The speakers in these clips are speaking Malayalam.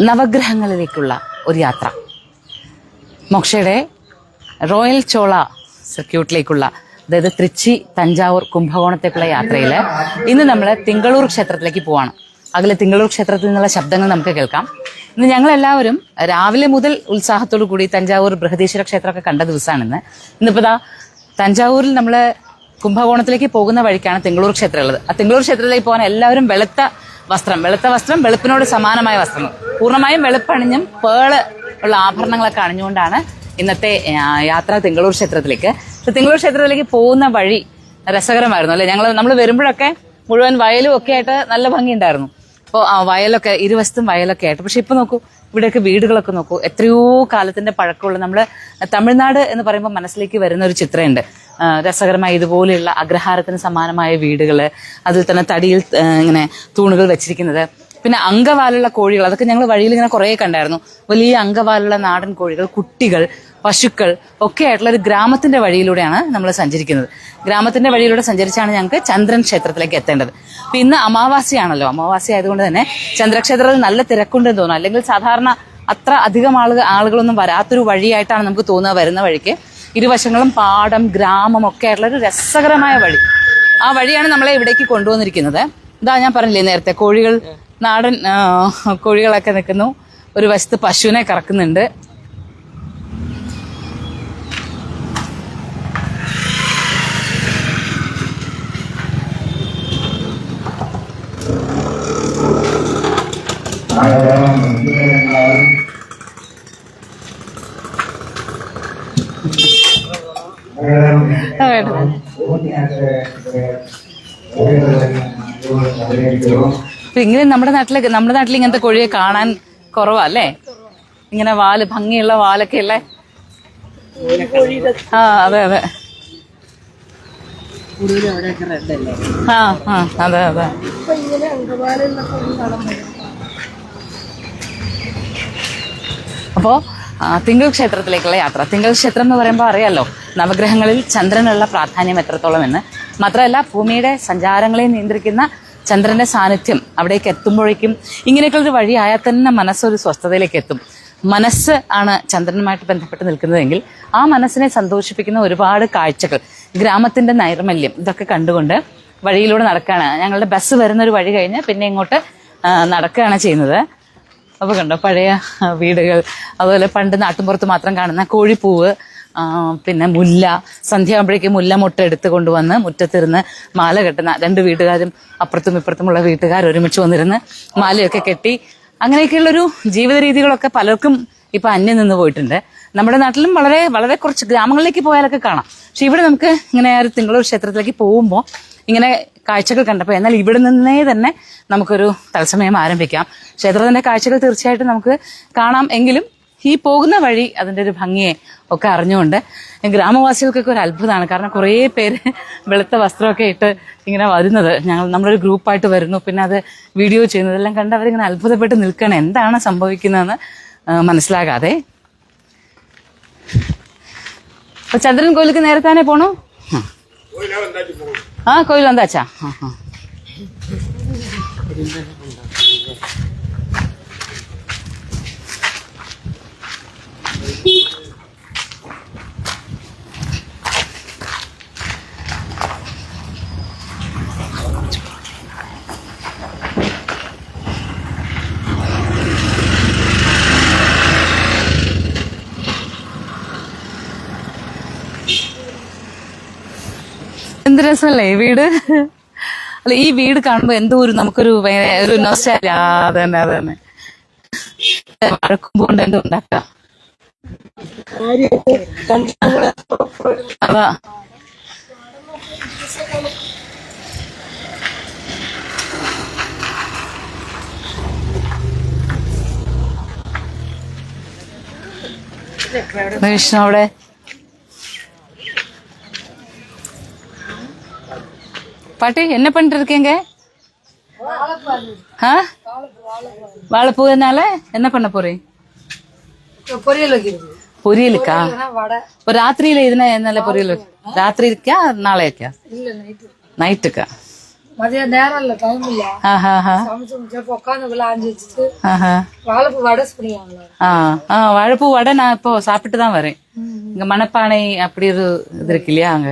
നവഗ്രഹങ്ങളിലേക്കുള്ള ഒരു യാത്ര. മോക്ഷയുടെ റോയൽ ചോള സർക്യൂട്ടിലേക്കുള്ള, അതായത് തൃച്ചി, തഞ്ചാവൂർ, കുംഭകോണത്തേക്കുള്ള യാത്രയിൽ ഇന്ന് നമ്മൾ തിങ്കളൂർ ക്ഷേത്രത്തിലേക്ക് പോവാണ്. അകലെ തിങ്കളൂർ ക്ഷേത്രത്തിൽ നിന്നുള്ള ശബ്ദങ്ങൾ നമുക്ക് കേൾക്കാം. ഇന്ന് ഞങ്ങളെല്ലാവരും രാവിലെ മുതൽ ഉത്സാഹത്തോടു കൂടി തഞ്ചാവൂർ ബൃഹദീശ്വര ക്ഷേത്രമൊക്കെ കണ്ട ദിവസമാണിന്ന്. ഇന്നിപ്പോൾ തഞ്ചാവൂരിൽ നമ്മൾ കുംഭകോണത്തിലേക്ക് പോകുന്ന വഴിക്കാണ് തിങ്കളൂർ ക്ഷേത്രം ഉള്ളത്. ആ തിങ്കളൂർ ക്ഷേത്രത്തിലേക്ക് പോകാൻ എല്ലാവരും വെളുത്ത വസ്ത്രം, വെളുപ്പിനോട് സമാനമായ വസ്ത്രങ്ങൾ, പൂർണ്ണമായും വെളുപ്പണിഞ്ഞും പേള് ഉള്ള ആഭരണങ്ങളൊക്കെ അണിഞ്ഞുകൊണ്ടാണ് ഇന്നത്തെ യാത്ര തിങ്കളൂർ ക്ഷേത്രത്തിലേക്ക്. തിങ്കളൂർ ക്ഷേത്രത്തിലേക്ക് പോകുന്ന വഴി രസകരമായിരുന്നു അല്ലേ? നമ്മൾ വരുമ്പോഴൊക്കെ മുഴുവൻ വയലും ഒക്കെ ആയിട്ട് നല്ല ഭംഗിയുണ്ടായിരുന്നു. അപ്പോൾ വയലൊക്കെ ഇരുവശത്തും വയലൊക്കെ ആയിട്ട്. പക്ഷെ ഇപ്പൊ നോക്കൂ, ഇവിടെയൊക്കെ വീടുകളൊക്കെ നോക്കൂ, എത്രയോ കാലത്തിന്റെ പഴക്കമുള്ള, നമ്മള് തമിഴ്നാട് എന്ന് പറയുമ്പോൾ മനസ്സിലേക്ക് വരുന്ന ഒരു ചിത്രമുണ്ട്. രസകരമായ ഇതുപോലെയുള്ള അഗ്രഹാരത്തിന് സമാനമായ വീടുകള്, അതിൽ തന്നെ തടിയിൽ ഇങ്ങനെ തൂണുകൾ വെച്ചിരിക്കുന്നത്, പിന്നെ അങ്കവാലുള്ള കോഴികൾ, അതൊക്കെ ഞങ്ങൾ വഴിയിൽ ഇങ്ങനെ കുറെ കണ്ടായിരുന്നു. വലിയ അങ്കവാലുള്ള നാടൻ കോഴികൾ, കുട്ടികൾ, പശുക്കൾ ഒക്കെ ആയിട്ടുള്ള ഒരു ഗ്രാമത്തിന്റെ വഴിയിലൂടെയാണ് നമ്മൾ സഞ്ചരിക്കുന്നത്. ഗ്രാമത്തിന്റെ വഴിയിലൂടെ സഞ്ചരിച്ചാണ് ഞങ്ങൾക്ക് ചന്ദ്രൻ ക്ഷേത്രത്തിലേക്ക് എത്തേണ്ടത്. അപ്പൊ ഇന്ന് അമാവാസിയാണല്ലോ. അമാവാസി ആയതുകൊണ്ട് തന്നെ ചന്ദ്രക്ഷേത്രത്തിൽ നല്ല തിരക്കുണ്ടെന്ന് തോന്നുന്നു. അല്ലെങ്കിൽ സാധാരണ അത്ര അധികം ആളുകളൊന്നും വരാത്തൊരു വഴിയായിട്ടാണ് നമുക്ക് തോന്നുക. വരുന്ന വഴിക്ക് ഇരുവശങ്ങളും പാടം, ഗ്രാമം ഒക്കെ ആയിട്ടുള്ള ഒരു രസകരമായ വഴി. ആ വഴിയാണ് നമ്മളെ ഇവിടേക്ക് കൊണ്ടുവന്നിരിക്കുന്നത്. ഇതാ ഞാൻ പറഞ്ഞില്ലേ നേരത്തെ, കോഴികൾ, നാടൻ കോഴികളൊക്കെ നിൽക്കുന്നു. ഒരു വശത്ത് പശുവിനെ കറക്കുന്നുണ്ട്. ഇങ്ങനെ നമ്മുടെ നാട്ടിൽ ഇങ്ങനത്തെ കോഴിയെ കാണാൻ കുറവല്ലേ? ഇങ്ങനെ വാല്, ഭംഗിയുള്ള വാലൊക്കെ ഉള്ള. ആ അതെ അതെ, അതെ അതെ. അപ്പോ തിങ്കൾ ക്ഷേത്രത്തിലേക്കുള്ള യാത്ര. തിങ്കൾ ക്ഷേത്രം എന്ന് പറയുമ്പോൾ അറിയാലോ, നവഗ്രഹങ്ങളിൽ ചന്ദ്രനുള്ള പ്രാധാന്യം എത്രത്തോളം എന്ന്. മാത്രമല്ല, ഭൂമിയുടെ സഞ്ചാരങ്ങളെ നിയന്ത്രിക്കുന്ന ചന്ദ്രന്റെ സാന്നിധ്യം അവിടേക്ക് എത്തുമ്പോഴേക്കും ഇങ്ങനെയൊക്കെയുള്ളൊരു വഴിയായാൽ തന്നെ മനസ്സൊരു സ്വസ്ഥതയിലേക്ക് എത്തും. മനസ്സ് ആണ് ചന്ദ്രനുമായിട്ട് ബന്ധപ്പെട്ട് നിൽക്കുന്നതെങ്കിൽ ആ മനസ്സിനെ സന്തോഷിപ്പിക്കുന്ന ഒരുപാട് കാഴ്ചകൾ, ഗ്രാമത്തിന്റെ നൈർമല്യം, ഇതൊക്കെ കണ്ടുകൊണ്ട് വഴിയിലൂടെ നടക്കുകയാണ്. ഞങ്ങളുടെ ബസ് വരുന്നൊരു വഴി കഴിഞ്ഞ് പിന്നെ ഇങ്ങോട്ട് നടക്കുകയാണ് ചെയ്യുന്നത്. അപ്പൊ കണ്ടോ, പഴയ വീടുകൾ, അതുപോലെ പണ്ട് നാട്ടുമ്പുറത്ത് മാത്രം കാണുന്ന കോഴിപ്പൂവ്, പിന്നെ മുല്ല, സന്ധ്യയാകുമ്പോഴേക്കും മുല്ല മുട്ട എടുത്ത് കൊണ്ടുവന്ന് മുറ്റത്തിരുന്ന് മാല കെട്ടുന്ന രണ്ട് വീട്ടുകാരും, അപ്പുറത്തും ഇപ്പുറത്തുമുള്ള വീട്ടുകാർ ഒരുമിച്ച് വന്നിരുന്ന് മാലയൊക്കെ കെട്ടി, അങ്ങനെയൊക്കെയുള്ളൊരു ജീവിത രീതികളൊക്കെ പലർക്കും ഇപ്പൊ അന്യം നിന്ന് പോയിട്ടുണ്ട്. നമ്മുടെ നാട്ടിലും വളരെ വളരെ കുറച്ച് ഗ്രാമങ്ങളിലേക്ക് പോയാലൊക്കെ കാണാം. പക്ഷെ ഇവിടെ നമുക്ക് ഇങ്ങനെ ഒരു തിങ്കളൂർ ക്ഷേത്രത്തിലേക്ക് പോകുമ്പോൾ ഇങ്ങനെ കാഴ്ചകൾ കണ്ടപ്പോൾ, എന്നാൽ ഇവിടെ നിന്നേ തന്നെ നമുക്കൊരു തത്സമയം ആരംഭിക്കാം. ക്ഷേത്രത്തിന്റെ കാഴ്ചകൾ തീർച്ചയായിട്ടും നമുക്ക് കാണാം. എങ്കിലും ഈ പോകുന്ന വഴി അതിന്റെ ഒരു ഭംഗിയെ ഒക്കെ അറിഞ്ഞുകൊണ്ട് ഗ്രാമവാസികൾക്കൊക്കെ ഒരു അത്ഭുതമാണ്. കാരണം കുറേ പേര് വെളുത്ത വസ്ത്രമൊക്കെ ഇട്ട് ഇങ്ങനെ വരുന്നത്, നമ്മളൊരു ഗ്രൂപ്പായിട്ട് വരുന്നു, പിന്നെ അത് വീഡിയോ ചെയ്യുന്നതെല്ലാം കണ്ട് അവരിങ്ങനെ അത്ഭുതപ്പെട്ട് നിൽക്കുകയാണ്, എന്താണ് സംഭവിക്കുന്നതെന്ന് മനസ്സിലാകാതെ. അപ്പൊ ചന്ദ്രൻ കോയിലേക്ക് നേരത്താനെ പോണു. ആ കോയിൽ വന്നാച്ചാ. എന്ത് രസമല്ലേ ഈ വീട്? അല്ല, ഈ വീട് കാണുമ്പോ എന്തോ ഒരു നമുക്കൊരു നൊസ്റ്റാൾജിയ. അതന്നെ അതന്നെ, വഴക്കുമ്പോണ്ട് എന്തോ ഉണ്ടാക്കാം. അതാ വിഷ്ണു അവിടെ. பாட்டி என்ன பண்ணிட்டு இருக்கீங்க? வாழைப்பூனால என்ன பண்ண போறீங்க? பொரியலுக்கா? இப்ப ராத்திரியில இதுனா என்னால பொரியல் ராத்திரிக்கா நாளைக்கா? நைட்டுக்கா? மதியம் நேரம் இல்ல டைம் இல்ல சமைச்சு முடிச்சப்ப உட்காந்து ஆஞ்சு வச்சுட்டு வாழைப்பூ வடை சொல்லுவாங்களா வாழைப்பூ வடை நான் இப்போ சாப்பிட்டு தான் வரேன். இங்க மணப்பானை அப்படி ஒரு இது இருக்கு இல்லையா அங்க.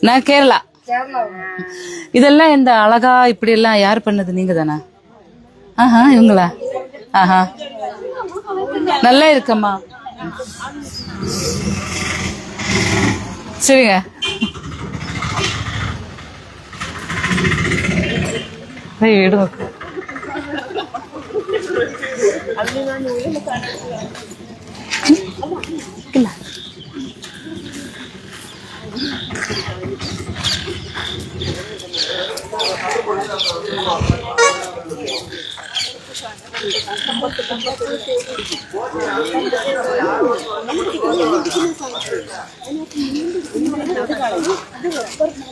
நான் கேரளா. இதெல்லாம் இந்த அழகா இப்படி எல்லாம் யார் பண்ணது? நீங்க தானே? இவங்களா? நல்லா இருக்கம்மா. சரிங்க. വീട് നോക്ക്.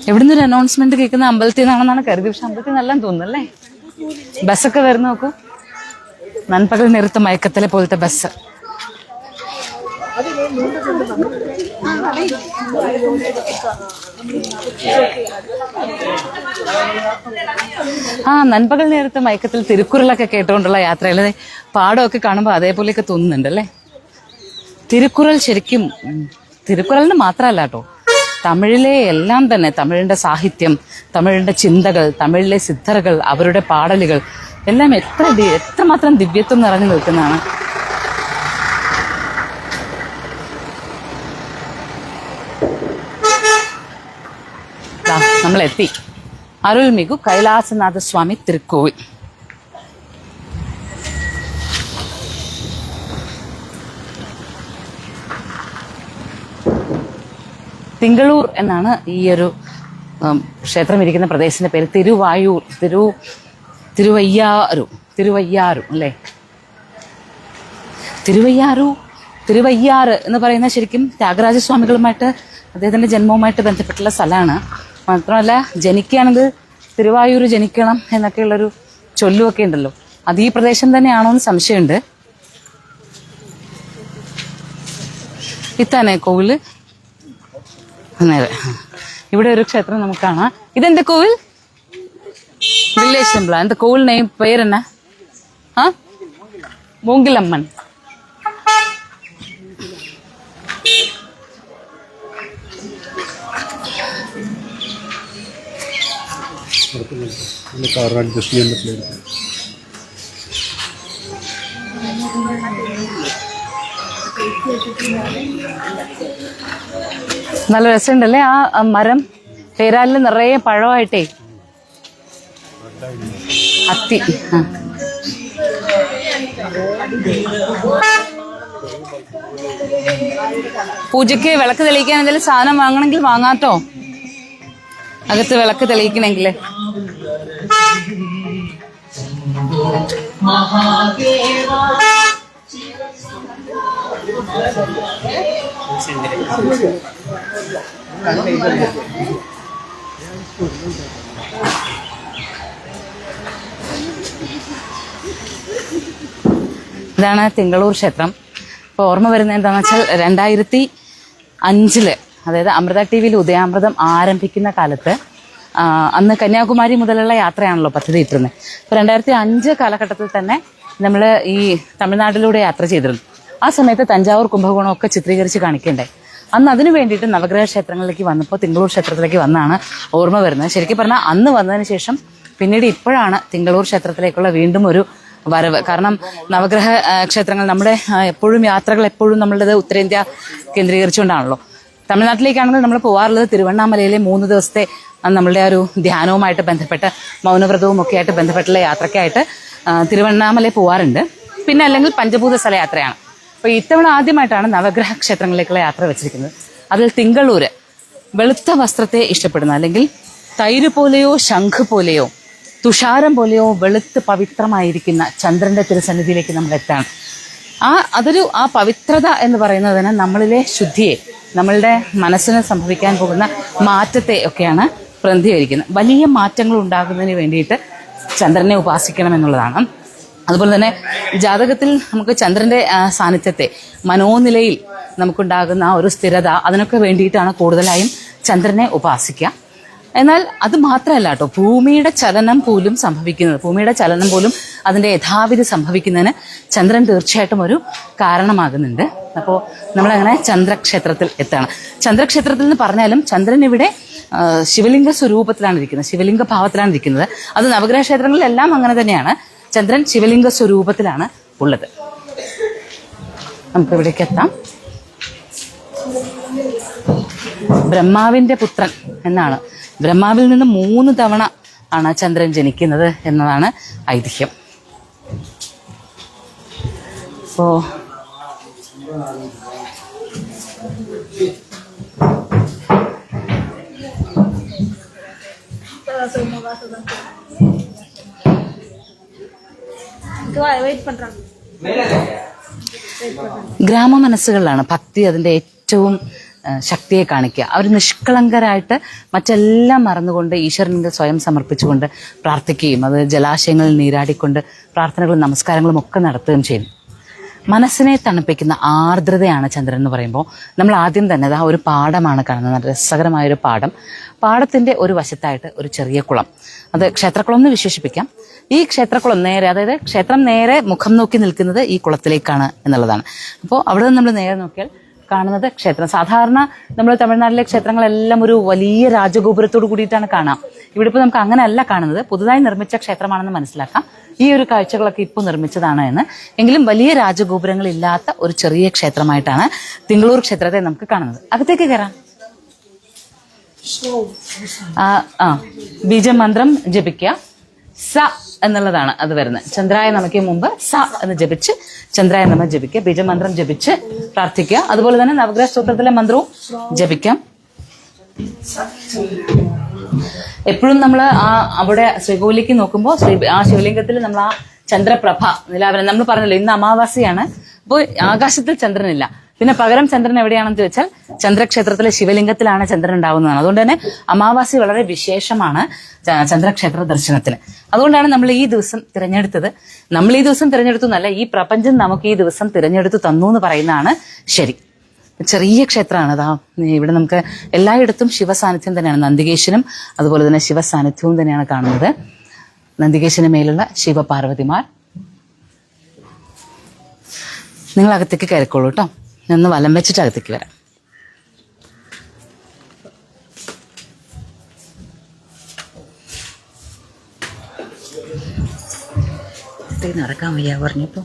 എവിടുന്ന് ഒരു അനൗൺസ്മെന്റ് കേൾക്കുന്ന അമ്പലത്തിൽ നിന്നാണെന്നാണ് കരുതി. പക്ഷെ അമ്പലത്തിൽ നല്ല തോന്നുന്നല്ലേ? ബസ്സൊക്കെ വരുന്ന നോക്കൂ. നൻപകൽ നേരത്തെ മയക്കത്തിലെ പോലത്തെ ബസ്. നൻപകൽ നേരത്തെ മയക്കത്തിൽ തിരുക്കുറലൊക്കെ കേട്ടുകൊണ്ടുള്ള യാത്രയിൽ പാടമൊക്കെ കാണുമ്പോൾ അതേപോലെയൊക്കെ തോന്നുന്നുണ്ടല്ലേ? തിരുക്കുറൽ ശരിക്കും തിരുക്കുറലിന് മാത്രമല്ല കേട്ടോ, തമിഴിലെ എല്ലാം തന്നെ, തമിഴിന്റെ സാഹിത്യം, തമിഴിന്റെ ചിന്തകൾ, തമിഴിലെ സിദ്ധറുകൾ, അവരുടെ പാടലുകൾ എല്ലാം എത്രമാത്രം ദിവ്യത്വം നിറഞ്ഞു നിൽക്കുന്നതാണ്. നമ്മളെത്തി അരുൾമിகு കൈലാസനാഥ സ്വാമി തിരുക്കോവിൽ. തിങ്കളൂർ എന്നാണ് ഈ ഒരു ക്ഷേത്രം ഇരിക്കുന്ന പ്രദേശത്തിന്റെ പേര്. തിരുവയ്യാറു അല്ലേ? തിരുവയ്യാറ് എന്ന് പറയുന്ന ശരിക്കും ത്യാഗരാജസ്വാമികളുമായിട്ട്, അദ്ദേഹത്തിന്റെ ജന്മവുമായിട്ട് ബന്ധപ്പെട്ടുള്ള സ്ഥലമാണ്. മാത്രമല്ല ജനിക്കുകയാണെങ്കിൽ തിരുവായൂർ ജനിക്കണം എന്നൊക്കെയുള്ളൊരു ചൊല്ലുമൊക്കെ ഉണ്ടല്ലോ. അത് ഈ പ്രദേശം തന്നെയാണോ എന്ന് സംശയമുണ്ട്. ഇത്താനേ കോവില് നേരെ ഇവിടെ ഒരു ക്ഷേത്രം നമുക്ക് കാണാം. ഇതെന്താ കോവിൽ? വില്ലേജ് ടെമ്പിളാ? എന്താ കോവിൽ നെയിം പേരെന്നാ? മൂങ്കിലമ്മൻ. നല്ല രസമുണ്ടല്ലേ ആ മരം? പേരാലില് നിറയെ പഴമായിട്ടേ. അത്തി. പൂജയ്ക്ക് വിളക്ക് തെളിയിക്കാൻ എന്തെങ്കിലും സാധനം വാങ്ങണമെങ്കിൽ വാങ്ങാട്ടോ, അകത്ത് വിളക്ക് തെളിയിക്കണമെങ്കിൽ. ഇതാണ് തിങ്കളൂർ ക്ഷേത്രം. ഇപ്പോൾ ഓർമ്മ വരുന്നത് എന്താണെന്ന് വെച്ചാൽ 2005 അതായത് അമൃത ടിവിയിൽ ഉദയാമൃതം ആരംഭിക്കുന്ന കാലത്ത് അന്ന് കന്യാകുമാരി മുതലുള്ള യാത്രയാണല്ലോ പദ്ധതി ഇട്ടിരുന്നത്. അപ്പോൾ 2005 കാലഘട്ടത്തിൽ തന്നെ നമ്മൾ ഈ തമിഴ്നാട്ടിലൂടെ യാത്ര ചെയ്തിരുന്നു. ആ സമയത്ത് തഞ്ചാവൂർ കുംഭകോണമൊക്കെ ചിത്രീകരിച്ച് കാണിക്കണ്ടേ. അന്ന് അതിനു വേണ്ടിയിട്ട് നവഗ്രഹ ക്ഷേത്രങ്ങളിലേക്ക് വന്നപ്പോൾ തിങ്കളൂർ ക്ഷേത്രത്തിലേക്ക് വന്നാണ് ഓർമ്മ വരുന്നത്. ശരിക്കും പറഞ്ഞാൽ അന്ന് വന്നതിന് ശേഷം പിന്നീട് ഇപ്പോഴാണ് തിങ്കളൂർ ക്ഷേത്രത്തിലേക്കുള്ള വീണ്ടും ഒരു വരവ്. കാരണം നവഗ്രഹ ക്ഷേത്രങ്ങൾ നമ്മുടെ എപ്പോഴും യാത്രകൾ എപ്പോഴും നമ്മളുടെ ഉത്തരേന്ത്യ കേന്ദ്രീകരിച്ചുകൊണ്ടാണല്ലോ. തമിഴ്നാട്ടിലേക്കാണെങ്കിൽ നമ്മൾ പോകാറുള്ളത് തിരുവണ്ണാമലയിലെ 3 ദിവസത്തെ നമ്മളുടെ ആ ഒരു ധ്യാനവുമായിട്ട് ബന്ധപ്പെട്ട് മൗനവ്രതവും ഒക്കെ ആയിട്ട് ബന്ധപ്പെട്ടുള്ള യാത്രയ്ക്കായിട്ട് തിരുവണ്ണാമലയിൽ പോകാറുണ്ട്. പിന്നെ അല്ലെങ്കിൽ പഞ്ചഭൂത സ്ഥല യാത്രയാണ്. അപ്പോൾ ഇത്തവണ ആദ്യമായിട്ടാണ് നവഗ്രഹ ക്ഷേത്രങ്ങളിലേക്കുള്ള യാത്ര വെച്ചിരിക്കുന്നത്. അതിൽ തിങ്കളൂര് വെളുത്ത വസ്ത്രത്തെ ഇഷ്ടപ്പെടുന്ന, അല്ലെങ്കിൽ തൈര് പോലെയോ ശംഖ് പോലെയോ തുഷാരം പോലെയോ വെളുത്ത് പവിത്രമായിരിക്കുന്ന ചന്ദ്രന്റെ തിരുസന്നിധിയിലേക്ക് നമ്മൾ എത്താണ്. ആ പവിത്രത എന്ന് പറയുന്നതിന് നമ്മളിലെ ശുദ്ധിയെ, നമ്മളുടെ മനസ്സിന് സംഭവിക്കാൻ പോകുന്ന മാറ്റത്തെ ഒക്കെയാണ് പ്രതിനിധീകരിക്കുന്നത്. വലിയ മാറ്റങ്ങൾ ഉണ്ടാകുന്നതിന് വേണ്ടിയിട്ട് ചന്ദ്രനെ ഉപാസിക്കണം എന്നുള്ളതാണ്. അതുപോലെ തന്നെ ജാതകത്തിൽ നമുക്ക് ചന്ദ്രന്റെ സാന്നിധ്യത്തെ, മനോനിലയിൽ നമുക്കുണ്ടാകുന്ന ആ ഒരു സ്ഥിരത, അതിനൊക്കെ വേണ്ടിയിട്ടാണ് കൂടുതലായും ചന്ദ്രനെ ഉപാസിക്കുക. എന്നാൽ അത് മാത്രമല്ല കേട്ടോ, ഭൂമിയുടെ ചലനം പോലും അതിന്റെ യഥാവിധി സംഭവിക്കുന്നതിന് ചന്ദ്രൻ തീർച്ചയായിട്ടും ഒരു കാരണമാകുന്നുണ്ട്. അപ്പോൾ നമ്മളങ്ങനെ ചന്ദ്രക്ഷേത്രത്തിൽ എത്താണ്. ചന്ദ്രക്ഷേത്രത്തിൽ എന്ന് പറഞ്ഞാലും ചന്ദ്രൻ ഇവിടെ ശിവലിംഗ സ്വരൂപത്തിലാണ് ഇരിക്കുന്നത്, ശിവലിംഗ ഭാവത്തിലാണ് ഇരിക്കുന്നത്. അത് നവഗ്രഹ ക്ഷേത്രങ്ങളിലെല്ലാം അങ്ങനെ തന്നെയാണ്. ചന്ദ്രൻ ശിവലിംഗ സ്വരൂപത്തിലാണ് ഉള്ളത്. നമുക്ക് ഇവിടേക്ക് എത്താം. ബ്രഹ്മാവിന്റെ പുത്രൻ എന്നാണ്. ബ്രഹ്മാവിൽ നിന്ന് 3 തവണ ആണ് ചന്ദ്രൻ ജനിക്കുന്നത് എന്നതാണ് ഐതിഹ്യം. അപ്പോ ഗ്രാമ മനസ്സുകളിലാണ് ഭക്തി അതിന്റെ ഏറ്റവും ശക്തിയെ കാണിക്കുക. അവർ നിഷ്കളങ്കരായിട്ട് മറ്റെല്ലാം മറന്നുകൊണ്ട് ഈശ്വരന് സ്വയം സമർപ്പിച്ചുകൊണ്ട് പ്രാർത്ഥിക്കുകയും അത് ജലാശയങ്ങളിൽ നീരാടിക്കൊണ്ട് പ്രാർത്ഥനകളും നമസ്കാരങ്ങളും ഒക്കെ നടത്തുകയും ചെയ്യുന്നു. മനസ്സിനെ തണുപ്പിക്കുന്ന ആർദ്രതയാണ് ചന്ദ്രൻ എന്ന് പറയുമ്പോൾ നമ്മൾ ആദ്യം തന്നെ ആ ഒരു പാടമാണ് കാണുന്നത്. നല്ല രസകരമായൊരു പാടം. പാടത്തിന്റെ ഒരു വശത്തായിട്ട് ഒരു ചെറിയ കുളം, അത് ക്ഷേത്രക്കുളം എന്ന് വിശേഷിപ്പിക്കാം. ഈ ക്ഷേത്രക്കുളം നേരെ, അതായത് ക്ഷേത്രം നേരെ മുഖം നോക്കി നിൽക്കുന്നത് ഈ കുളത്തിലേക്കാണ് എന്നുള്ളതാണ്. അപ്പോൾ അവിടെ നിന്ന് നമ്മൾ നേരെ നോക്കിയാൽ കാണുന്നത് ക്ഷേത്രം. സാധാരണ നമ്മൾ തമിഴ്നാട്ടിലെ ക്ഷേത്രങ്ങളെല്ലാം ഒരു വലിയ രാജഗോപുരത്തോട് കൂടിയിട്ടാണ് കാണാം. ഇവിടെ ഇപ്പോൾ നമുക്ക് അങ്ങനെയല്ല കാണുന്നത്. പുതുതായി നിർമ്മിച്ച ക്ഷേത്രമാണെന്ന് മനസ്സിലാക്കാം. ഈ ഒരു കാഴ്ചകളൊക്കെ ഇപ്പോൾ നിർമ്മിച്ചതാണ് എന്ന്. എങ്കിലും വലിയ രാജഗോപുരങ്ങളില്ലാത്ത ഒരു ചെറിയ ക്ഷേത്രമായിട്ടാണ് തിങ്കളൂർ ക്ഷേത്രത്തെ നമുക്ക് കാണുന്നത്. അകത്തേക്ക് കയറാം. ബീജമന്ത്രം ജപിക്കുക. സ എന്നുള്ളതാണ് അത് വരുന്നത്. ചന്ദ്രായ നമയ്ക്ക് മുമ്പ് സ എന്ന് ജപിച്ച് ചന്ദ്രായ നമ ജപിക്കുക. ബീജമന്ത്രം ജപിച്ച് പ്രാർത്ഥിക്കുക. അതുപോലെ തന്നെ നവഗ്രഹ സ്തോത്രത്തിലെ മന്ത്രവും ജപിക്കാം. എപ്പോഴും നമ്മൾ അവിടെ ശ്രീകോവിലേക്ക് നോക്കുമ്പോൾ ആ ശിവലിംഗത്തിൽ നമ്മൾ ആ ചന്ദ്രപ്രഭ നിലാവനം, നമ്മൾ പറഞ്ഞല്ലോ ഇന്ന് അമാവാസിയാണ്, അപ്പോൾ ആകാശത്തിൽ ചന്ദ്രനില്ല. പിന്നെ പകരം ചന്ദ്രൻ എവിടെയാണെന്ന് ചോദിച്ചാൽ ചന്ദ്രക്ഷേത്രത്തിലെ ശിവലിംഗത്തിലാണ് ചന്ദ്രൻ ഉണ്ടാവുന്നതാണ്. അതുകൊണ്ട് തന്നെ അമാവാസി വളരെ വിശേഷമാണ് ചന്ദ്രക്ഷേത്ര ദർശനത്തിന്. അതുകൊണ്ടാണ് നമ്മൾ ഈ ദിവസം തിരഞ്ഞെടുത്തത്. നമ്മൾ ഈ ദിവസം തിരഞ്ഞെടുത്തു എന്നല്ല, ഈ പ്രപഞ്ചം നമുക്ക് ഈ ദിവസം തിരഞ്ഞെടുത്തു തന്നു എന്ന് പറയുന്നതാണ് ശരി. ചെറിയ ക്ഷേത്രമാണ്. അതാ ഇവിടെ നമുക്ക് എല്ലായിടത്തും ശിവസാന്നിധ്യം തന്നെയാണ്. നന്ദികേശനും അതുപോലെ തന്നെ ശിവസാന്നിധ്യവും തന്നെയാണ് കാണുന്നത്. നന്ദികേശന് മേലുള്ള ശിവപാർവതിമാർ. നിങ്ങൾ അകത്തേക്ക് കയറിക്കോളൂ കേട്ടോ. ഒന്ന് വലം വെച്ചിട്ട് അകത്തേക്ക് വരാം. നടക്കാൻ വയ്യ പറഞ്ഞപ്പോ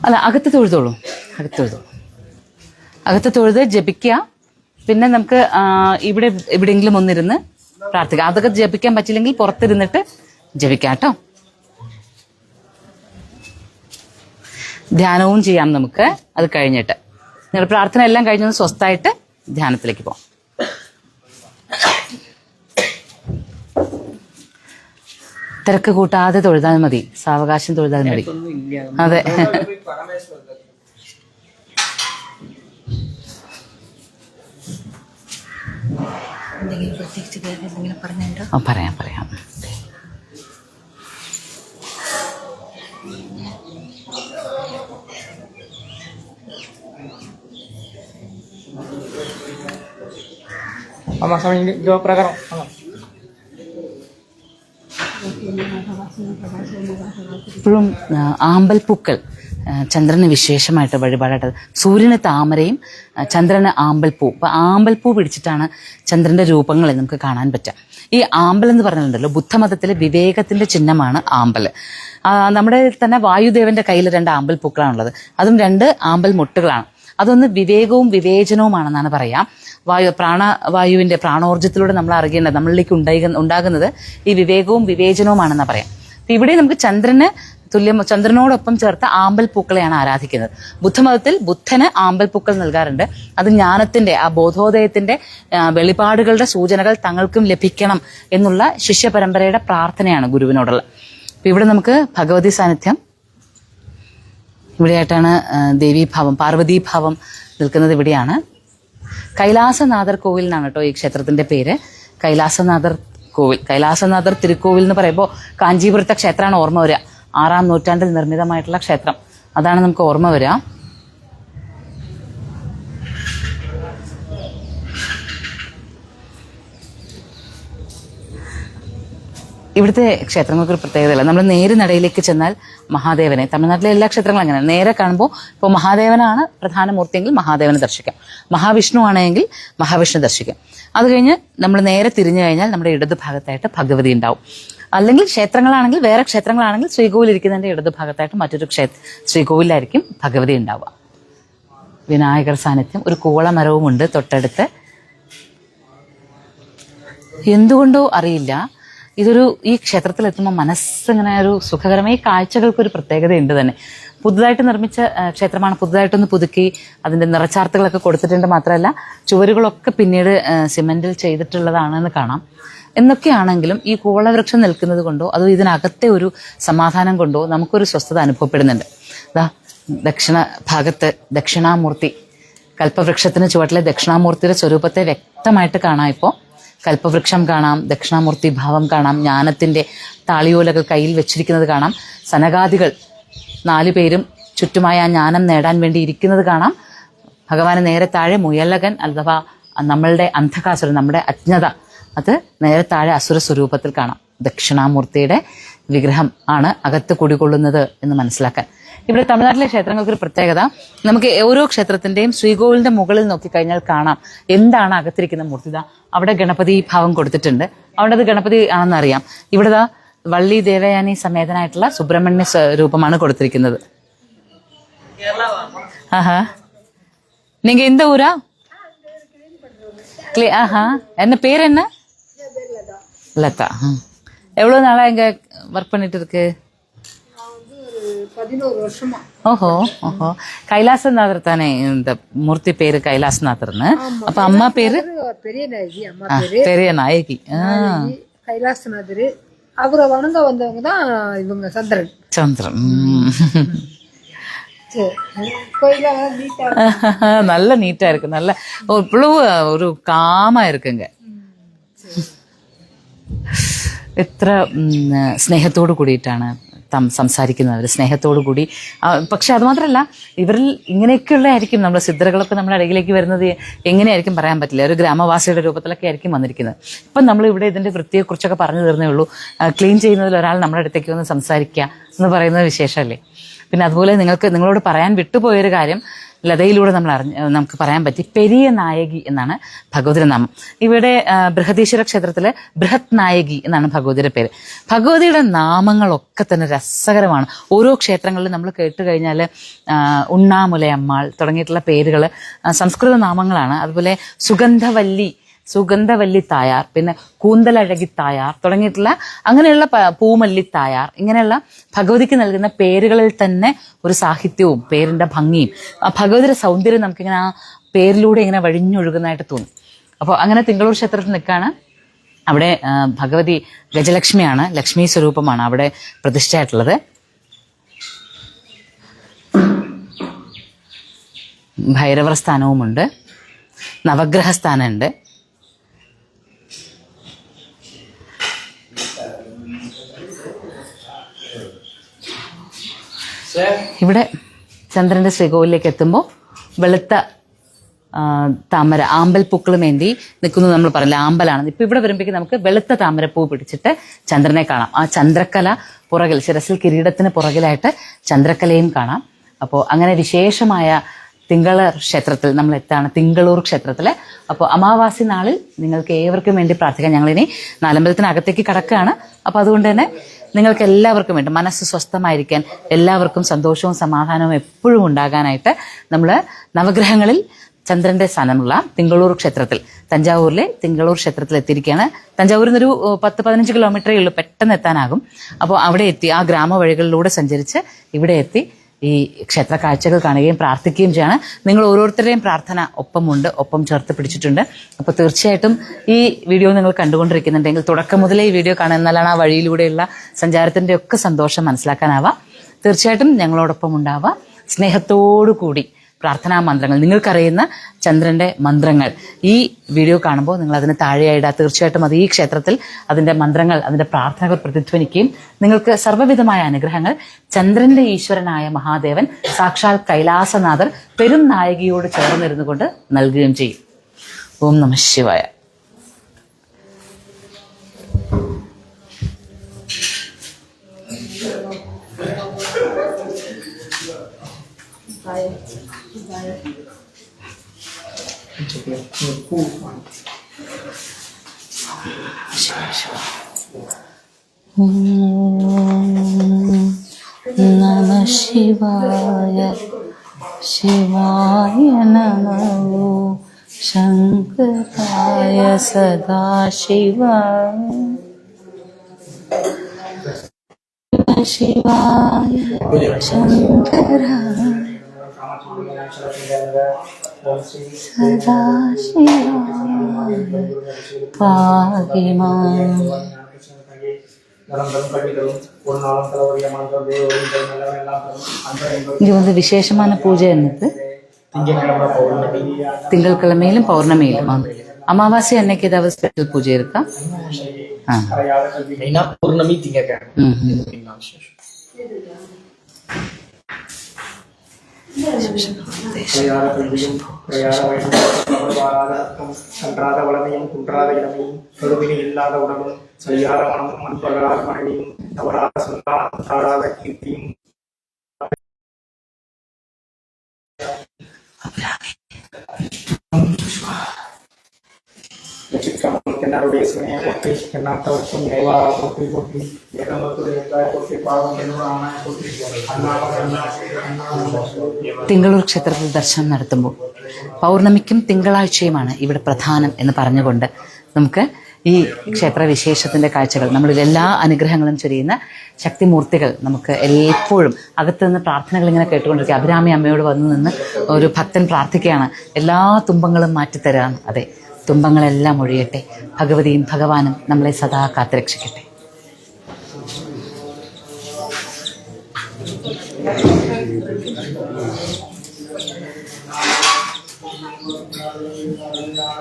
അല്ല, അകത്ത് തൊഴുതോളൂ. അകത്ത് തൊഴുത് ജപിക്കുക. പിന്നെ നമുക്ക് ഇവിടെ എവിടെയെങ്കിലും ഒന്നിരുന്ന് പ്രാർത്ഥിക്കാം. അതൊക്കെ ജപിക്കാൻ പറ്റില്ലെങ്കിൽ പുറത്തിരുന്നിട്ട് ജപിക്കാം കേട്ടോ. ധ്യാനവും ചെയ്യാം നമുക്ക്. അത് കഴിഞ്ഞിട്ട് നിങ്ങളുടെ പ്രാർത്ഥന എല്ലാം കഴിഞ്ഞൊന്ന് സ്വസ്ഥമായിട്ട് ധ്യാനത്തിലേക്ക് പോകാം. തിരക്ക് കൂട്ടാതെ തൊഴുതാൽ മതി, സാവകാശം തൊഴുതാൽ മതി. അതെ, പറയാം. ഇപ്പോഴും ആമ്പൽപ്പൂക്കൾ ചന്ദ്രന് വിശേഷമായിട്ട് വഴിപാടായിട്ട്. സൂര്യന് താമരയും ചന്ദ്രന് ആമ്പൽപ്പൂ. അപ്പൊ ആമ്പൽപ്പൂ പിടിച്ചിട്ടാണ് ചന്ദ്രന്റെ രൂപങ്ങളെ നമുക്ക് കാണാൻ പറ്റുക. ഈ ആമ്പൽ എന്ന് പറഞ്ഞിട്ടുണ്ടല്ലോ, ബുദ്ധമതത്തിലെ വിവേകത്തിന്റെ ചിഹ്നമാണ് ആമ്പൽ. നമ്മുടെ തന്നെ വായുദേവന്റെ കയ്യിൽ 2 ആമ്പൽ പൂക്കളാണുള്ളത്. അതും 2 ആമ്പൽ മുട്ടുകളാണ്. അതൊന്ന് വിവേകവും വിവേചനവുമാണെന്നാണ് പറയാം. പ്രാണവായുവിന്റെ പ്രാണോർജ്ജത്തിലൂടെ നമ്മൾ അറിയേണ്ടത്, നമ്മളിലേക്ക് ഉണ്ടാകുന്നത് ഈ വിവേകവും വിവേചനവുമാണെന്നാണ് പറയാം. അപ്പൊ ഇവിടെ നമുക്ക് ചന്ദ്രനോടൊപ്പം ചേർത്ത ആമ്പൽ പൂക്കളെയാണ് ആരാധിക്കുന്നത്. ബുദ്ധമതത്തിൽ ബുദ്ധന് ആമ്പൽ പൂക്കൾ നൽകാറുണ്ട്. അത് ജ്ഞാനത്തിന്റെ, ആ ബോധോദയത്തിന്റെ വെളിപാടുകളുടെ സൂചനകൾ തങ്ങൾക്കും ലഭിക്കണം എന്നുള്ള ശിഷ്യപരമ്പരയുടെ പ്രാർത്ഥനയാണ് ഗുരുവിനോടുള്ള. അപ്പൊ ഇവിടെ നമുക്ക് ഭഗവതി സാന്നിധ്യം, ഇവിടെയായിട്ടാണ് ദേവീഭാവം, പാർവതീഭാവം നിൽക്കുന്നത് ഇവിടെയാണ്. കൈലാസനാഥർ കോവിൽ എന്നാണ് കേട്ടോ ഈ ക്ഷേത്രത്തിന്റെ പേര്. കൈലാസനാഥർ കോവിൽ, കൈലാസനാഥർ തിരുക്കോവിൽ എന്ന് പറയുമ്പോൾ കാഞ്ചീപുരത്തെ ക്ഷേത്രമാണ് ഓർമ്മ വരിക. 6-ാം നൂറ്റാണ്ടിൽ നിർമ്മിതമായിട്ടുള്ള ക്ഷേത്രം, അതാണ് നമുക്ക് ഓർമ്മ വരിക. ഇവിടുത്തെ ക്ഷേത്രങ്ങൾക്കൊരു പ്രത്യേകതയല്ല. നമ്മൾ നേരെ നടയിലേക്ക് ചെന്നാൽ മഹാദേവനെ, തമിഴ്നാട്ടിലെ എല്ലാ ക്ഷേത്രങ്ങളും അങ്ങനെയാണ്, നേരെ കാണുമ്പോൾ ഇപ്പോൾ മഹാദേവനാണ് പ്രധാന മൂർത്തിയെങ്കിൽ മഹാദേവനെ ദർശിക്കാം, മഹാവിഷ്ണു ആണെങ്കിൽ മഹാവിഷ്ണു ദർശിക്കാം. അത് കഴിഞ്ഞ് നമ്മൾ നേരെ തിരിഞ്ഞു കഴിഞ്ഞാൽ നമ്മുടെ ഇടത് ഭാഗത്തായിട്ട് ഭഗവതി ഉണ്ടാവും. അല്ലെങ്കിൽ ക്ഷേത്രങ്ങളാണെങ്കിൽ, വേറെ ക്ഷേത്രങ്ങളാണെങ്കിൽ ശ്രീകോവിൽ ഇരിക്കുന്നതിൻ്റെ ഇടത് ഭാഗത്തായിട്ട് മറ്റൊരു ശ്രീകോവിലായിരിക്കും ഭഗവതി ഉണ്ടാവുക. വിനായകർ സാന്നിധ്യം, ഒരു കൂളമരവുമുണ്ട് തൊട്ടടുത്ത്. എന്തുകൊണ്ടോ അറിയില്ല, ഈ ക്ഷേത്രത്തിൽ എത്തുമ്പോൾ മനസ്സിങ്ങനെ ഒരു സുഖകരമായ കാഴ്ചകൾക്കൊരു പ്രത്യേകതയുണ്ട് തന്നെ. പുതുതായിട്ട് നിർമ്മിച്ച ക്ഷേത്രമാണ്, പുതുതായിട്ടൊന്ന് പുതുക്കി അതിൻ്റെ നിറച്ചാർത്തുകളൊക്കെ കൊടുത്തിട്ടുണ്ട്. മാത്രമല്ല ചുവരുകളൊക്കെ പിന്നീട് സിമെന്റിൽ ചെയ്തിട്ടുള്ളതാണെന്ന് കാണാം. എന്നൊക്കെയാണെങ്കിലും ഈ കൂളവൃക്ഷം നിൽക്കുന്നത് കൊണ്ടോ അതോ ഇതിനകത്തെ ഒരു സമാധാനം കൊണ്ടോ നമുക്കൊരു സ്വസ്ഥത അനുഭവപ്പെടുന്നുണ്ട്. ദക്ഷിണ ഭാഗത്ത് ദക്ഷിണാമൂർത്തി, കൽപ്പവൃക്ഷത്തിന് ചുവട്ടിലെ ദക്ഷിണാമൂർത്തിയുടെ സ്വരൂപത്തെ വ്യക്തമായിട്ട് കാണാം. ഇപ്പോൾ കൽപ്പവൃക്ഷം കാണാം, ദക്ഷിണാമൂർത്തി ഭാവം കാണാം, ജ്ഞാനത്തിൻ്റെ താളിയോലകൾ കയ്യിൽ വെച്ചിരിക്കുന്നത് കാണാം, സനകാദികൾ 4 പേരും ചുറ്റുമായി ആ ജ്ഞാനം നേടാൻ വേണ്ടി ഇരിക്കുന്നത് കാണാം. ഭഗവാന് നേരെ താഴെ മുയലകൻ അഥവാ നമ്മളുടെ അന്ധകാസുരൻ, നമ്മുടെ അജ്ഞത, അത് നേരെ താഴെ അസുര സ്വരൂപത്തിൽ കാണാം. ദക്ഷിണാമൂർത്തിയുടെ വിഗ്രഹം ആണ് അകത്ത് കുടികൊള്ളുന്നത് എന്ന് മനസ്സിലാക്കാൻ. ഇവിടെ തമിഴ്നാട്ടിലെ ക്ഷേത്രങ്ങൾക്കൊരു പ്രത്യേകത, നമുക്ക് ഓരോ ക്ഷേത്രത്തിന്റെയും ശ്രീകോവിലിന്റെ മുകളിൽ നോക്കിക്കഴിഞ്ഞാൽ കാണാം എന്താണ് അകത്തിരിക്കുന്ന മൂർത്തി. അവിടെ ഗണപതി ഭാവം കൊടുത്തിട്ടുണ്ട്, അവിടെ അത് ഗണപതി ആണെന്ന് അറിയാം. ഇവിടെ വള്ളി ദേവയാനി സമേതനായിട്ടുള്ള സുബ്രഹ്മണ്യ രൂപമാണ് കൊടുത്തിരിക്കുന്നത്. ആഹാ, நீங்க எந்த ஊரா? ஆஹா, என்ன பேர் என்ன? லதா. எவ்வளவு நாளா இங்க ஒர்க் பண்ணிட்டு இருக்கு? 11 வருஷமா. ஓஹோ ஓஹோ. கைலாசநாதர் தானே இந்த மூர்த்தி பேரு, கைலாசநாதர்னு. அப்ப அம்மா பேரு பெரிய நாயகி. அம்மா பேரு பெரிய நாயகி. கைலாசநாதர். அவரை வணங்க வந்தவங்க தான் இவங்க சந்திரன். சந்திரன். நல்ல நீட்டா இருக்கு, நல்ல ஒரு காமா இருக்குங்க. എത്ര സ്നേഹത്തോടു കൂടിയിട്ടാണ് സംസാരിക്കുന്നവർ, സ്നേഹത്തോടു കൂടി. പക്ഷെ അതുമാത്രമല്ല, ഇവരിൽ ഇങ്ങനെയൊക്കെയുള്ളതായിരിക്കും നമ്മൾ സിദ്ധകളൊക്കെ നമ്മുടെ ഇടയിലേക്ക് വരുന്നത് എങ്ങനെയായിരിക്കും പറയാൻ പറ്റില്ല. ഒരു ഗ്രാമവാസിയുടെ രൂപത്തിലൊക്കെ ആയിരിക്കും വന്നിരിക്കുന്നത്. ഇപ്പം നമ്മൾ ഇവിടെ ഇതിൻ്റെ വൃത്തിയെക്കുറിച്ചൊക്കെ പറഞ്ഞു തീർന്നേ ഉള്ളൂ. ക്ലീൻ ചെയ്യുന്നതിൽ ഒരാൾ നമ്മുടെ അടുത്തേക്ക് വന്ന് സംസാരിക്കുക എന്ന് പറയുന്നത് വിശേഷമല്ലേ. പിന്നെ അതുപോലെ നിങ്ങളോട് പറയാൻ വിട്ടുപോയൊരു കാര്യം, ലതയിലൂടെ നമുക്ക് പറയാൻ പറ്റി, പെരിയ നായകി എന്നാണ് ഭഗവതിയുടെ നാമം. ഇവിടെ ബൃഹദീശ്വര ക്ഷേത്രത്തിലെ ബൃഹത് നായകി എന്നാണ് ഭഗവതിയുടെ പേര്. ഭഗവതിയുടെ നാമങ്ങളൊക്കെ തന്നെ രസകരമാണ്. ഓരോ ക്ഷേത്രങ്ങളിലും നമ്മൾ കേട്ട് കഴിഞ്ഞാൽ ഉണ്ണാമുലയമ്മാൾ തുടങ്ങിയിട്ടുള്ള പേരുകൾ സംസ്കൃത നാമങ്ങളാണ്. അതുപോലെ സുഗന്ധവല്ലി തായാർ, പിന്നെ കൂന്തലഴകി തായാർ തുടങ്ങിയിട്ടുള്ള അങ്ങനെയുള്ള പൂമല്ലി തായാർ, ഇങ്ങനെയുള്ള ഭഗവതിക്ക് നൽകുന്ന പേരുകളിൽ തന്നെ ഒരു സാഹിത്യവും പേരിന്റെ ഭംഗിയും ആ ഭഗവതിയുടെ സൗന്ദര്യം നമുക്കിങ്ങനെ ആ പേരിലൂടെ ഇങ്ങനെ വഴിഞ്ഞൊഴുകുന്നതായിട്ട് തോന്നും. അപ്പോൾ അങ്ങനെ തിങ്കളൂർ ക്ഷേത്രത്തിൽ നിൽക്കുകയാണ്. അവിടെ ഭഗവതി ഗജലക്ഷ്മിയാണ്, ലക്ഷ്മി സ്വരൂപമാണ് അവിടെ പ്രതിഷ്ഠയായിട്ടുള്ളത്. ഭൈരവർ സ്ഥാനവുമുണ്ട്, നവഗ്രഹ സ്ഥാനമുണ്ട്. ഇവിടെ ചന്ദ്രന്റെ ശ്രീകോവിലേക്ക് എത്തുമ്പോൾ വെളുത്ത താമര, ആമ്പൽപ്പൂക്കളുമേന്തി നിൽക്കുന്നത് നമ്മൾ പറയില്ല, ആമ്പലാണ്. ഇപ്പം ഇവിടെ വരുമ്പോഴേക്കും നമുക്ക് വെളുത്ത താമരപ്പൂ പിടിച്ചിട്ട് ചന്ദ്രനെ കാണാം. ആ ചന്ദ്രക്കല പുറകിൽ, ശിരസിൽ കിരീടത്തിന് പുറകിലായിട്ട് ചന്ദ്രക്കലയും കാണാം. അപ്പോൾ അങ്ങനെ വിശേഷമായ തിങ്കളൂർ ക്ഷേത്രത്തിൽ നമ്മൾ എത്താണ്, തിങ്കളൂർ ക്ഷേത്രത്തിൽ. അപ്പോൾ അമാവാസി നാളിൽ നിങ്ങൾക്ക് ഏവർക്കും വേണ്ടി പ്രാർത്ഥിക്കാം. ഞങ്ങളിനി നാലമ്പലത്തിനകത്തേക്ക് കടക്കുകയാണ്. അപ്പോൾ അതുകൊണ്ട് തന്നെ നിങ്ങൾക്ക് എല്ലാവർക്കും വേണ്ടി മനസ്സ് സ്വസ്ഥമായിരിക്കാൻ, എല്ലാവർക്കും സന്തോഷവും സമാധാനവും എപ്പോഴും ഉണ്ടാകാനായിട്ട് നമ്മൾ നവഗ്രഹങ്ങളിൽ ചന്ദ്രന്റെ സ്ഥാനമുള്ള തിങ്കളൂർ ക്ഷേത്രത്തിൽ, തഞ്ചാവൂരിലെ തിങ്കളൂർ ക്ഷേത്രത്തിൽ എത്തിയിരിക്കുകയാണ്. തഞ്ചാവൂരിൽ നിന്നൊരു 10-15 കിലോമീറ്ററേ ഉള്ളൂ, പെട്ടെന്ന് എത്താനാകും. അപ്പോൾ അവിടെ എത്തി ആ ഗ്രാമവഴികളിലൂടെ സഞ്ചരിച്ച് ഇവിടെ എത്തി ഈ ക്ഷേത്ര കാഴ്ചകൾ കാണുകയും പ്രാർത്ഥിക്കുകയും ചെയ്യാണ്. നിങ്ങൾ ഓരോരുത്തരുടെയും പ്രാർത്ഥന ഒപ്പം ചേർത്ത് പിടിച്ചിട്ടുണ്ട്. അപ്പോൾ തീർച്ചയായിട്ടും ഈ വീഡിയോ നിങ്ങൾ കണ്ടുകൊണ്ടിരിക്കുന്നുണ്ടെങ്കിൽ തുടക്കം മുതലേ ഈ വീഡിയോ കാണുക, എന്നാലാണ് ആ വഴിയിലൂടെയുള്ള സഞ്ചാരത്തിൻ്റെ ഒക്കെ സന്തോഷം മനസ്സിലാക്കാനാവുക. തീർച്ചയായിട്ടും ഞങ്ങളോടൊപ്പം ഉണ്ടാവുക. സ്നേഹത്തോടു കൂടി പ്രാർത്ഥനാ മന്ത്രങ്ങൾ, നിങ്ങൾക്കറിയുന്ന ചന്ദ്രന്റെ മന്ത്രങ്ങൾ ഈ വീഡിയോ കാണുമ്പോൾ നിങ്ങൾ അതിന് താഴെയായിടുക. തീർച്ചയായിട്ടും അത് ഈ ക്ഷേത്രത്തിൽ അതിന്റെ മന്ത്രങ്ങൾ, അതിന്റെ പ്രാർത്ഥനകൾ പ്രതിധ്വനിക്കുകയും നിങ്ങൾക്ക് സർവ്വവിധമായ അനുഗ്രഹങ്ങൾ ചന്ദ്രന്റെ ഈശ്വരനായ മഹാദേവൻ സാക്ഷാൽ കൈലാസനാഥർ പെരും നായകിയോട് ചേർന്നിരുന്നു കൊണ്ട് നൽകുകയും ചെയ്യും. ഓം നമഃ ശിവായ. നമ ശിവായ ശിവായ നമോ ശങ്കരായ സദാശിവായ ശിവായ ശങ്കരായ സദാശിവായ പാഹിമാം. இங்க வந்து விசேஷமான பூஜை என்னது? திங்கட்கிழமையிலும் பௌர்ணமியிலும். அமாவாசை அன்னைக்கு ஏதாவது ஸ்பெஷல் பூஜை இருக்கா? பௌர்ணமி திங்கட்கிழமை. கன்றாத வளமையும் குன்றாத இளமையும் கடுவினை இல்லாத உடலும் செய்யாத மனமும் அன்பகலாத மனைவியும் தவறாத சொல்லாத தாழாத கீர்த்தியும் என்னுடைய சுமையை போற்றி எண்ணாத்தவர்க்கும் தேவாரா போற்றி போற்றி ஏகமத்துடைய போற்றி பாவம் என்னோட போற்றி തിങ്കളൂർ ക്ഷേത്രത്തിൽ ദർശനം നടത്തുമ്പോൾ പൗർണമിക്കും തിങ്കളാഴ്ചയുമാണ് ഇവിടെ പ്രധാനം എന്ന് പറഞ്ഞുകൊണ്ട് നമുക്ക് ഈ ക്ഷേത്ര വിശേഷത്തിൻ്റെ കാഴ്ചകൾ, നമ്മളിൽ എല്ലാ അനുഗ്രഹങ്ങളും ചൊരിയുന്ന ശക്തിമൂർത്തികൾ നമുക്ക് എപ്പോഴും അകത്ത് നിന്ന് പ്രാർത്ഥനകൾ ഇങ്ങനെ കേട്ടുകൊണ്ടിരിക്കുക. അഭിരാമി അമ്മയോട് വന്നു നിന്ന് ഒരു ഭക്തൻ പ്രാർത്ഥിക്കുകയാണ്, എല്ലാ തുമ്പങ്ങളും മാറ്റിത്തരാൻ. അതെ, തുമ്പങ്ങളെല്ലാം ഒഴിയട്ടെ. ഭഗവതിയും ഭഗവാനും നമ്മളെ സദാ കാത്തുരക്ഷിക്കട്ടെ.